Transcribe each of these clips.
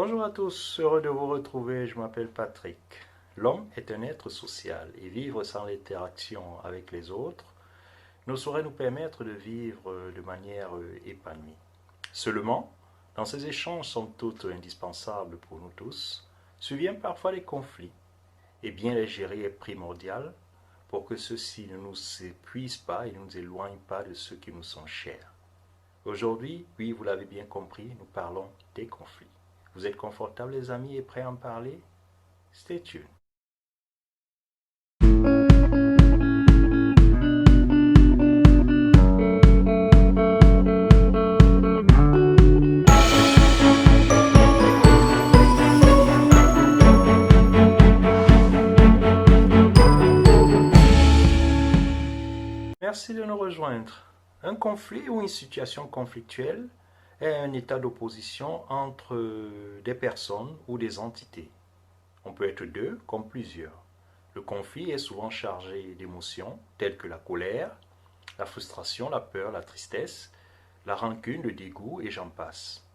Bonjour à tous, heureux de vous retrouver, je m'appelle Patrick. L'homme est un être social et vivre sans l'interaction avec les autres ne saurait nous permettre de vivre de manière épanouie. Seulement, dans ces échanges somme toute indispensables pour nous tous, surviennent parfois des conflits et bien les gérer est primordial pour que ceux-ci ne nous épuisent pas et ne nous éloignent pas de ceux qui nous sont chers. Aujourd'hui, oui, vous l'avez bien compris, nous parlons des conflits. Vous êtes confortables les amis et prêts à en parler? Stay tuned. Merci de nous rejoindre. Un conflit ou une situation conflictuelle est un état d'opposition entre des personnes ou des entités. On peut être deux comme plusieurs. Le conflit est souvent chargé d'émotions telles que la colère, la frustration, la peur, la tristesse, la rancune, le dégoût et j'en passe.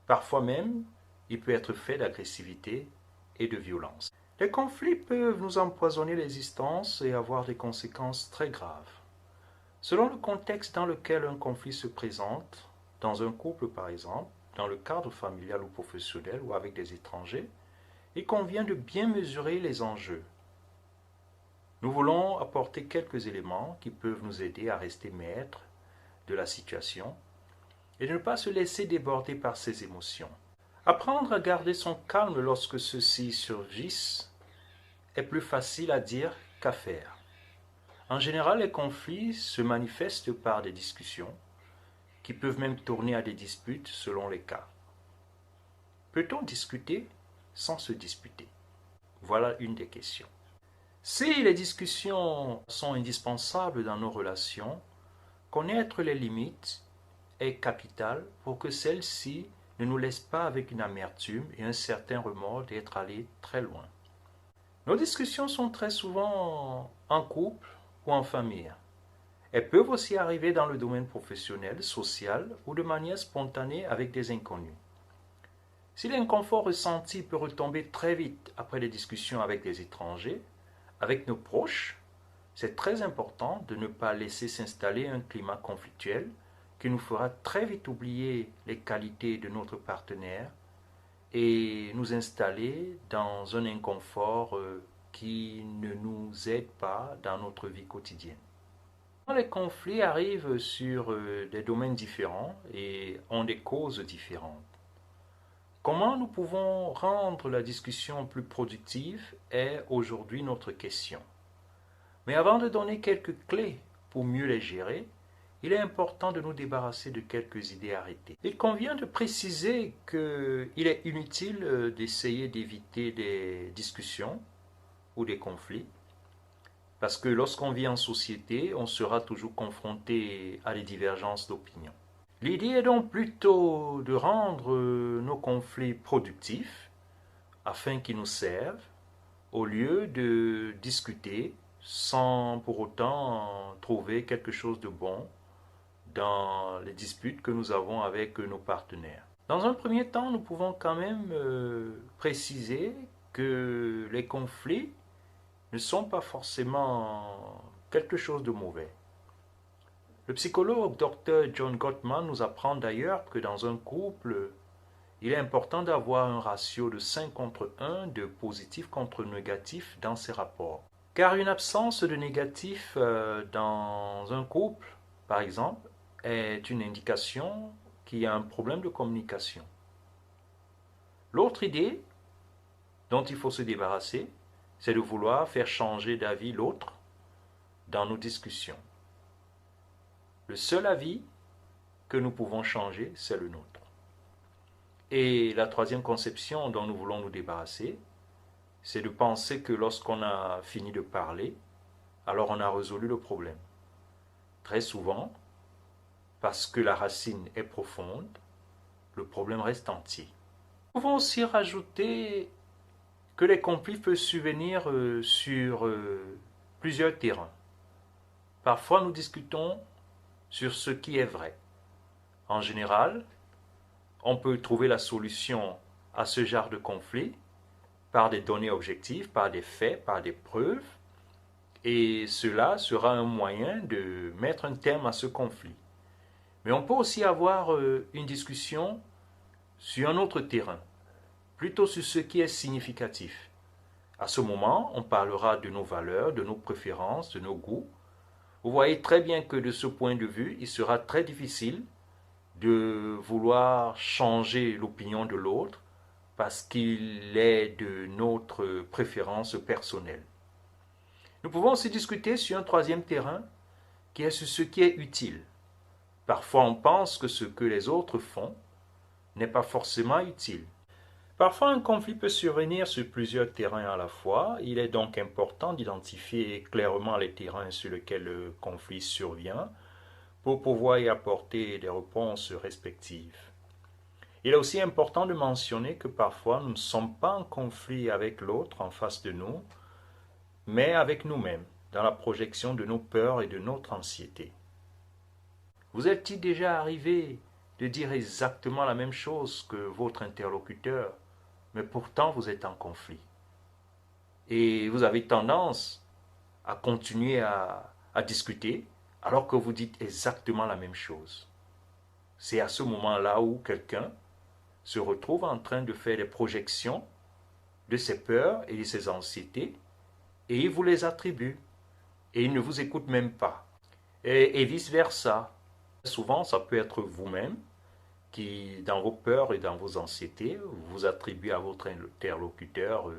Parfois même, il peut être fait d'agressivité et de violence. Les conflits peuvent nous empoisonner l'existence et avoir des conséquences très graves. Selon le contexte dans lequel un conflit se présente, dans un couple par exemple, dans le cadre familial ou professionnel ou avec des étrangers, il convient de bien mesurer les enjeux. Nous voulons apporter quelques éléments qui peuvent nous aider à rester maîtres de la situation et de ne pas se laisser déborder par ses émotions. Apprendre à garder son calme lorsque ceux-ci surgissent est plus facile à dire qu'à faire. En général, les conflits se manifestent par des discussions qui peuvent même tourner à des disputes selon les cas. Peut-on discuter sans se disputer? Voilà une des questions. Si les discussions sont indispensables dans nos relations, connaître les limites est capital pour que celles-ci ne nous laissent pas avec une amertume et un certain remords d'être allés très loin. Nos discussions sont très souvent en couple ou en famille. Elles peuvent aussi arriver dans le domaine professionnel, social ou de manière spontanée avec des inconnus. Si l'inconfort ressenti peut retomber très vite après des discussions avec des étrangers, avec nos proches, c'est très important de ne pas laisser s'installer un climat conflictuel qui nous fera très vite oublier les qualités de notre partenaire et nous installer dans un inconfort qui ne nous aide pas dans notre vie quotidienne. Les conflits arrivent sur des domaines différents et ont des causes différentes. Comment nous pouvons rendre la discussion plus productive est aujourd'hui notre question. Mais avant de donner quelques clés pour mieux les gérer, il est important de nous débarrasser de quelques idées arrêtées. Il convient de préciser qu'il est inutile d'essayer d'éviter des discussions ou des conflits, parce que lorsqu'on vit en société, on sera toujours confronté à des divergences d'opinion. L'idée est donc plutôt de rendre nos conflits productifs afin qu'ils nous servent, au lieu de discuter sans pour autant trouver quelque chose de bon dans les disputes que nous avons avec nos partenaires. Dans un premier temps, nous pouvons quand même préciser que les conflits ne sont pas forcément quelque chose de mauvais. Le psychologue Dr. John Gottman nous apprend d'ailleurs que dans un couple, il est important d'avoir un ratio de 5 contre 1 de positif contre négatif dans ses rapports. Car une absence de négatif dans un couple, par exemple, est une indication qu'il y a un problème de communication. L'autre idée dont il faut se débarrasser, c'est de vouloir faire changer d'avis l'autre dans nos discussions. Le seul avis que nous pouvons changer, c'est le nôtre. Et la troisième conception dont nous voulons nous débarrasser, c'est de penser que lorsqu'on a fini de parler, alors on a résolu le problème. Très souvent, parce que la racine est profonde, le problème reste entier. Nous pouvons aussi rajouter que les conflits peuvent survenir sur plusieurs terrains. Parfois, nous discutons sur ce qui est vrai. En général, on peut trouver la solution à ce genre de conflit par des données objectives, par des faits, par des preuves, et cela sera un moyen de mettre un terme à ce conflit. Mais on peut aussi avoir une discussion sur un autre terrain, plutôt sur ce qui est significatif. À ce moment, on parlera de nos valeurs, de nos préférences, de nos goûts. Vous voyez très bien que de ce point de vue, il sera très difficile de vouloir changer l'opinion de l'autre parce qu'il est de notre préférence personnelle. Nous pouvons aussi discuter sur un troisième terrain qui est sur ce qui est utile. Parfois on pense que ce que les autres font n'est pas forcément utile. Parfois un conflit peut survenir sur plusieurs terrains à la fois. Il est donc important d'identifier clairement les terrains sur lesquels le conflit survient pour pouvoir y apporter des réponses respectives. Il est aussi important de mentionner que parfois nous ne sommes pas en conflit avec l'autre en face de nous, mais avec nous-mêmes, dans la projection de nos peurs et de notre anxiété. Vous est-il déjà arrivé de dire exactement la même chose que votre interlocuteur, mais pourtant vous êtes en conflit? Et vous avez tendance à continuer à discuter alors que vous dites exactement la même chose. C'est à ce moment-là où quelqu'un se retrouve en train de faire des projections de ses peurs et de ses anxiétés et il vous les attribue et il ne vous écoute même pas. Et vice-versa. Souvent, ça peut être vous-même qui, dans vos peurs et dans vos anxiétés, vous attribuez à votre interlocuteur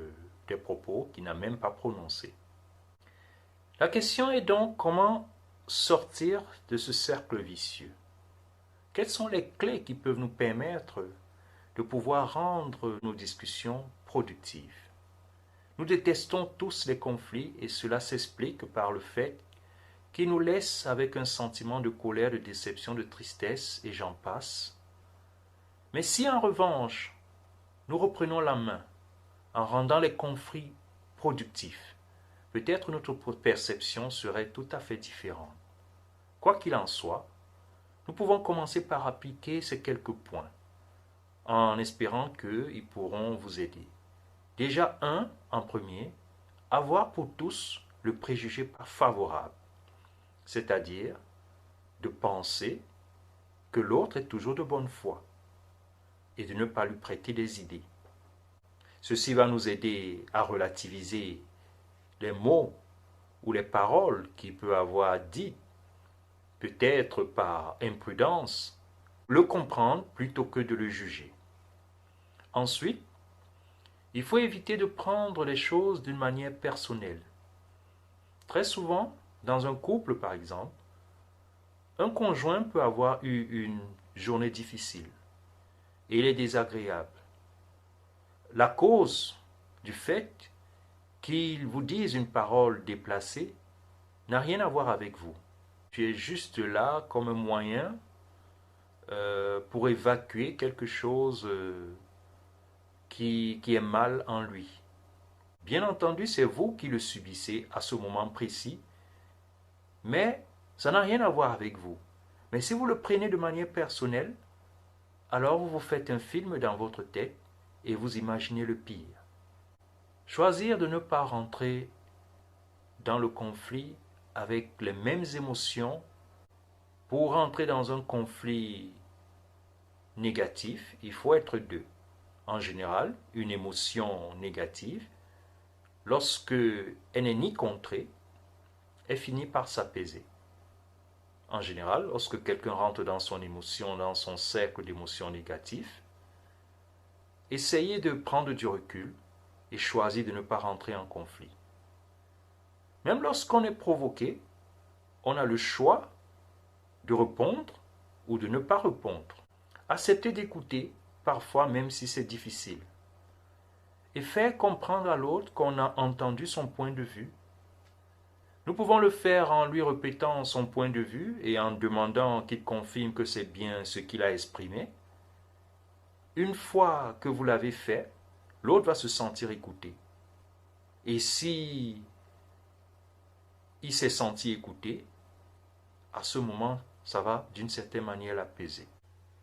des propos qu'il n'a même pas prononcés. La question est donc comment sortir de ce cercle vicieux. Quelles sont les clés qui peuvent nous permettre de pouvoir rendre nos discussions productives? Nous détestons tous les conflits et cela s'explique par le fait qu'ils nous laissent avec un sentiment de colère, de déception, de tristesse et j'en passe. Mais si en revanche, nous reprenons la main en rendant les conflits productifs, peut-être notre perception serait tout à fait différente. Quoi qu'il en soit, nous pouvons commencer par appliquer ces quelques points, en espérant qu'ils pourront vous aider. Déjà en premier, avoir pour tous le préjugé favorable, c'est-à-dire de penser que l'autre est toujours de bonne foi et de ne pas lui prêter des idées. Ceci va nous aider à relativiser les mots ou les paroles qu'il peut avoir dites, peut-être par imprudence, le comprendre plutôt que de le juger. Ensuite, il faut éviter de prendre les choses d'une manière personnelle. Très souvent, dans un couple par exemple, un conjoint peut avoir eu une journée difficile et il est désagréable. La cause du fait qu'il vous dise une parole déplacée n'a rien à voir avec vous. Tu es juste là comme un moyen pour évacuer quelque chose qui est mal en lui. Bien entendu, c'est vous qui le subissez à ce moment précis, mais ça n'a rien à voir avec vous. Mais si vous le prenez de manière personnelle, alors vous vous faites un film dans votre tête et vous imaginez le pire. Choisir de ne pas rentrer dans le conflit avec les mêmes émotions. Pour rentrer dans un conflit négatif, il faut être deux. En général, une émotion négative, lorsque elle n'est ni contrée, elle finit par s'apaiser. En général, lorsque quelqu'un rentre dans son émotion, dans son cercle d'émotions négatives, essayez de prendre du recul et choisir de ne pas rentrer en conflit. Même lorsqu'on est provoqué, on a le choix de répondre ou de ne pas répondre. Accepter d'écouter, parfois même si c'est difficile. Et faire comprendre à l'autre qu'on a entendu son point de vue. Nous pouvons le faire en lui répétant son point de vue et en demandant qu'il confirme que c'est bien ce qu'il a exprimé. Une fois que vous l'avez fait, l'autre va se sentir écouté. Et si il s'est senti écouté, à ce moment, ça va d'une certaine manière l'apaiser.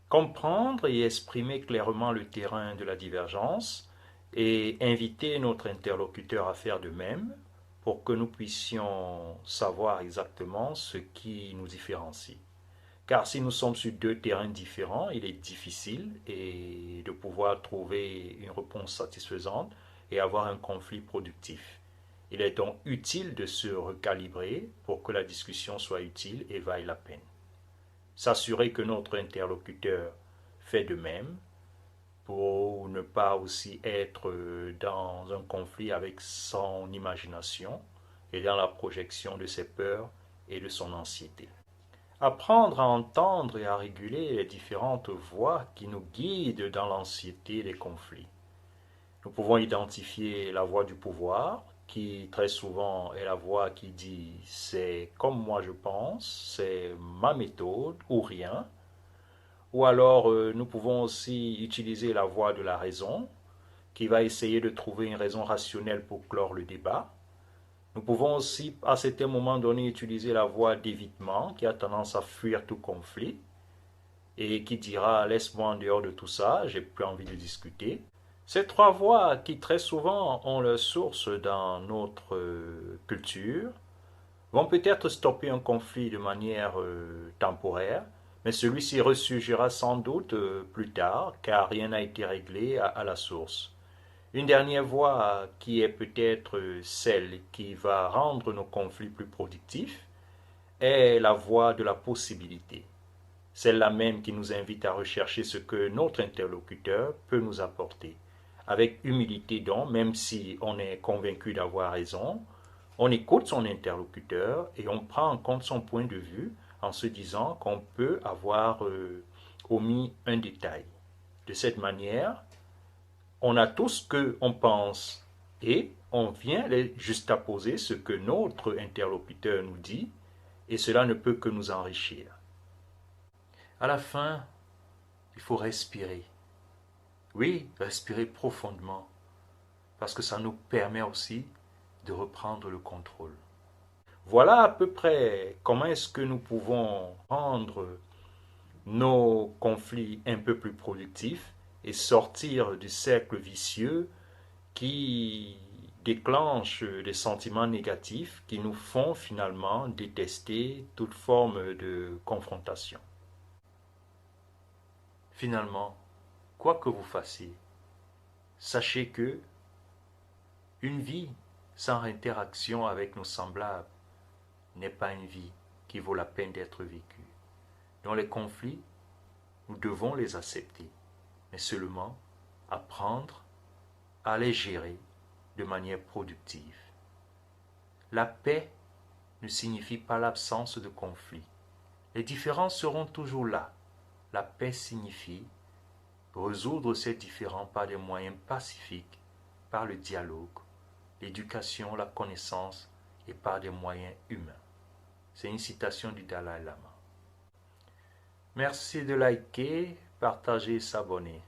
Comprendre et exprimer clairement le terrain de la divergence et inviter notre interlocuteur à faire de même pour que nous puissions savoir exactement ce qui nous différencie. Car si nous sommes sur deux terrains différents, il est difficile de pouvoir trouver une réponse satisfaisante et avoir un conflit productif. Il est donc utile de se recalibrer pour que la discussion soit utile et vaille la peine. S'assurer que notre interlocuteur fait de même pour ne pas aussi être dans un conflit avec son imagination et dans la projection de ses peurs et de son anxiété. Apprendre à entendre et à réguler les différentes voix qui nous guident dans l'anxiété des conflits. Nous pouvons identifier la voix du pouvoir, qui très souvent est la voix qui dit c'est comme moi je pense, c'est ma méthode ou rien. Ou alors nous pouvons aussi utiliser la voix de la raison, qui va essayer de trouver une raison rationnelle pour clore le débat. Nous pouvons aussi, à certains moments donnés, utiliser la voie d'évitement qui a tendance à fuir tout conflit et qui dira laisse-moi en dehors de tout ça, j'ai plus envie de discuter. Ces trois voies qui très souvent ont leur source dans notre culture vont peut-être stopper un conflit de manière temporaire, mais celui-ci ressurgira sans doute plus tard car rien n'a été réglé à la source. Une dernière voie qui est peut-être celle qui va rendre nos conflits plus productifs est la voie de la possibilité. Celle-là même qui nous invite à rechercher ce que notre interlocuteur peut nous apporter. Avec humilité donc, même si on est convaincu d'avoir raison, on écoute son interlocuteur et on prend en compte son point de vue en se disant qu'on peut avoir omis un détail. De cette manière, on a tout ce qu'on pense et on vient juxtaposer ce que notre interlocuteur nous dit et cela ne peut que nous enrichir. À la fin, il faut respirer. Oui, respirer profondément parce que ça nous permet aussi de reprendre le contrôle. Voilà à peu près comment est-ce que nous pouvons rendre nos conflits un peu plus productifs et sortir du cercle vicieux qui déclenche des sentiments négatifs qui nous font finalement détester toute forme de confrontation. Finalement, quoi que vous fassiez, sachez que une vie sans interaction avec nos semblables n'est pas une vie qui vaut la peine d'être vécue. Dans les conflits, nous devons les accepter, mais seulement apprendre à les gérer de manière productive. La paix ne signifie pas l'absence de conflit. Les différences seront toujours là. La paix signifie résoudre ces différends par des moyens pacifiques, par le dialogue, l'éducation, la connaissance et par des moyens humains. C'est une citation du Dalai Lama. Merci de liker, partager et s'abonner.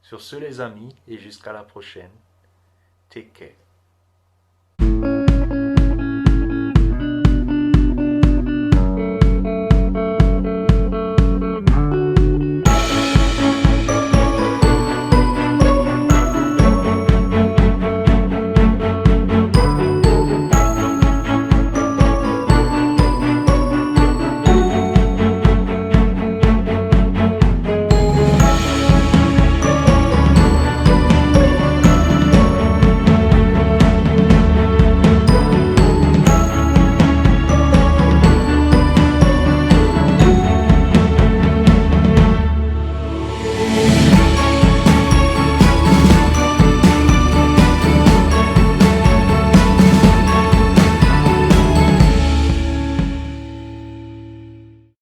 Sur ce les amis et jusqu'à la prochaine. Take care.